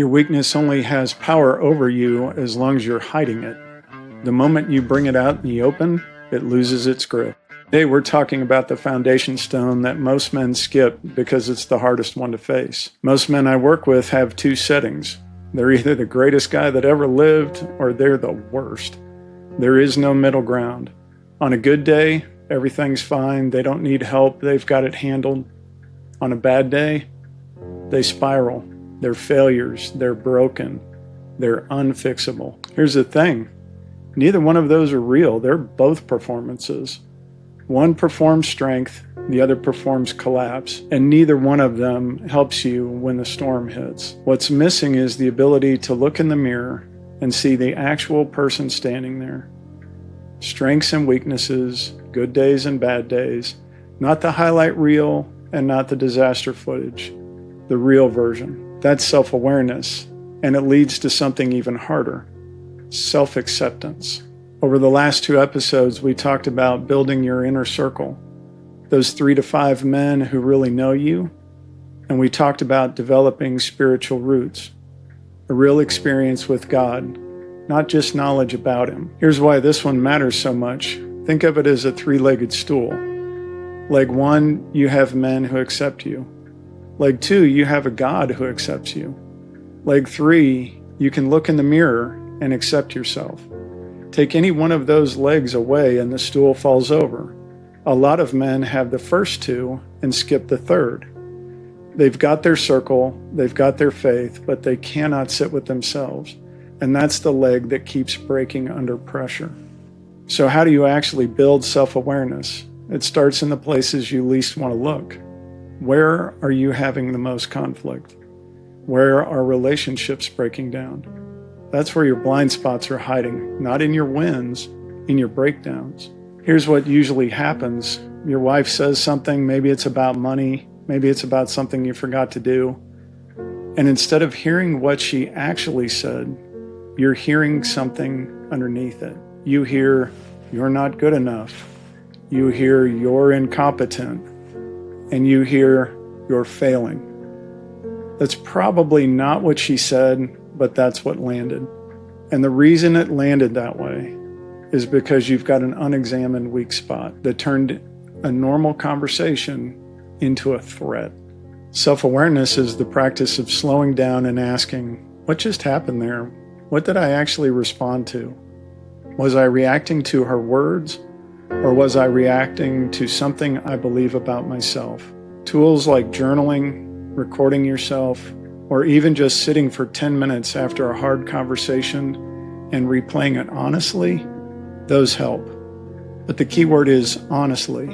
Your weakness only has power over you as long as you're hiding it. The moment you bring it out in the open, it loses its grip. Today we're talking about the foundation stone that most men skip because it's the hardest one to face. Most men I work with have two settings. They're either the greatest guy that ever lived or they're the worst. There is no middle ground. On a good day, everything's fine. They don't need help. They've got it handled. On a bad day, they spiral. They're failures. They're broken. They're unfixable. Here's the thing. Neither one of those are real. They're both performances. One performs strength, the other performs collapse, and neither one of them helps you when the storm hits. What's missing is the ability to look in the mirror and see the actual person standing there. Strengths and weaknesses, good days and bad days, not the highlight reel and not the disaster footage, the real version. That's self-awareness, and it leads to something even harder. Self-acceptance. Over the last 2 episodes, we talked about building your inner circle, those 3 to 5 men who really know you, and we talked about developing spiritual roots, a real experience with God, not just knowledge about Him. Here's why this one matters so much. Think of it as a 3-legged stool. Leg 1, you have men who accept you. Leg 2, you have a God who accepts you. Leg 3, you can look in the mirror and accept yourself. Take any one of those legs away and the stool falls over. A lot of men have the first 2 and skip the third. They've got their circle, they've got their faith, but they cannot sit with themselves. And that's the leg that keeps breaking under pressure. So how do you actually build self-awareness? It starts in the places you least want to look. Where are you having the most conflict? Where are relationships breaking down? That's where your blind spots are hiding, not in your wins, in your breakdowns. Here's what usually happens. Your wife says something, maybe it's about money, maybe it's about something you forgot to do. And instead of hearing what she actually said, you're hearing something underneath it. You hear, you're not good enough. You hear, you're incompetent. And you hear, you're failing. That's probably not what she said, but that's what landed. And the reason it landed that way is because you've got an unexamined weak spot that turned a normal conversation into a threat. Self-awareness is the practice of slowing down and asking, what just happened there? What did I actually respond to? Was I reacting to her words, or was I reacting to something I believe about myself? Tools like journaling, recording yourself, or even just sitting for 10 minutes after a hard conversation and replaying it honestly, those help. But the key word is honestly.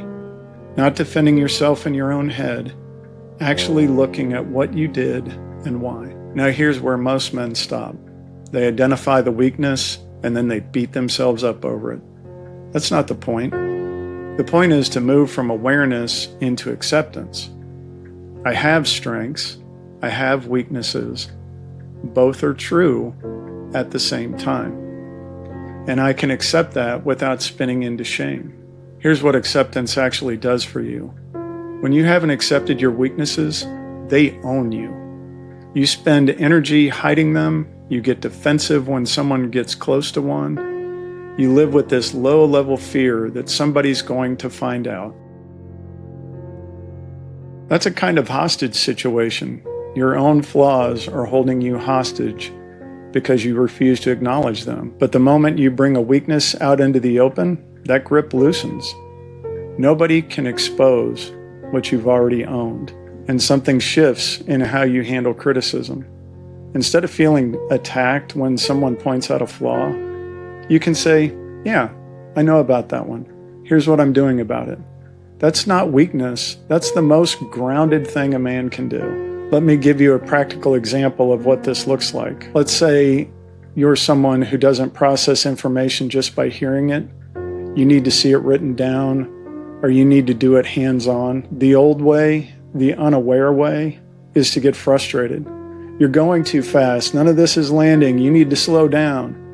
Not defending yourself in your own head, actually looking at what you did and why. Now here's where most men stop. They identify the weakness and then they beat themselves up over it. That's not the point. The point is to move from awareness into acceptance. I have strengths. I have weaknesses. Both are true at the same time. And I can accept that without spinning into shame. Here's what acceptance actually does for you. When you haven't accepted your weaknesses, they own you. You spend energy hiding them. You get defensive when someone gets close to one. You live with this low-level fear that somebody's going to find out. That's a kind of hostage situation. Your own flaws are holding you hostage because you refuse to acknowledge them. But the moment you bring a weakness out into the open, that grip loosens. Nobody can expose what you've already owned, and something shifts in how you handle criticism. Instead of feeling attacked when someone points out a flaw, you can say, yeah, I know about that one. Here's what I'm doing about it. That's not weakness. That's the most grounded thing a man can do. Let me give you a practical example of what this looks like. Let's say you're someone who doesn't process information just by hearing it. You need to see it written down, or you need to do it hands-on. The old way, the unaware way, is to get frustrated. You're going too fast. None of this is landing. You need to slow down.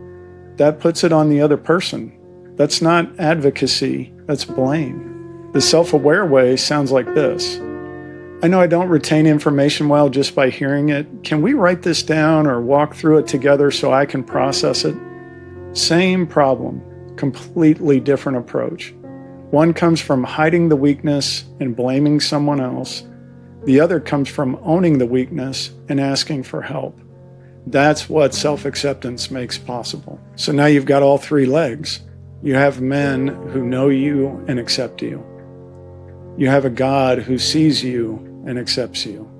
That puts it on the other person. That's not advocacy. That's blame. The self-aware way sounds like this. I know I don't retain information well just by hearing it. Can we write this down or walk through it together so I can process it? Same problem, completely different approach. One comes from hiding the weakness and blaming someone else. The other comes from owning the weakness and asking for help. That's what self-acceptance makes possible. So now you've got all three legs. You have men who know you and accept you. You have a God who sees you and accepts you.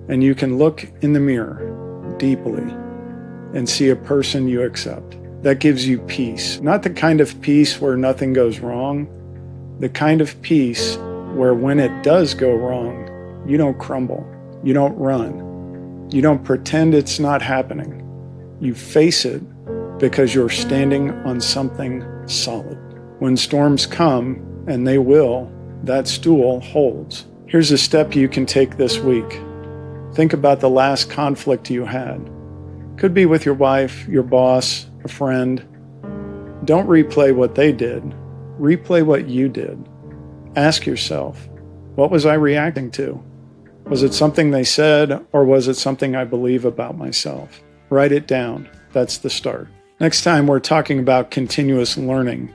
And you can look in the mirror deeply and see a person you accept. That gives you peace. Not the kind of peace where nothing goes wrong, the kind of peace where when it does go wrong, you don't crumble, you don't run, you don't pretend it's not happening. You face it because you're standing on something solid. When storms come, and they will, that stool holds. Here's a step you can take this week. Think about the last conflict you had. Could be with your wife, your boss, a friend. Don't replay what they did. Replay what you did. Ask yourself, what was I reacting to? Was it something they said, or was it something I believe about myself? Write it down. That's the start. Next time, we're talking about continuous learning.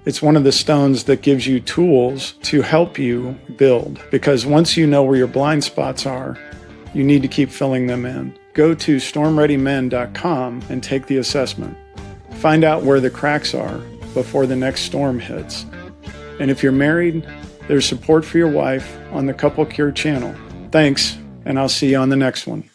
It's one of the stones that gives you tools to help you build, because once you know where your blind spots are, you need to keep filling them in. Go to stormreadymen.com and take the assessment. Find out where the cracks are before the next storm hits. And if you're married, there's support for your wife on the Couple Cure channel. Thanks, and I'll see you on the next one.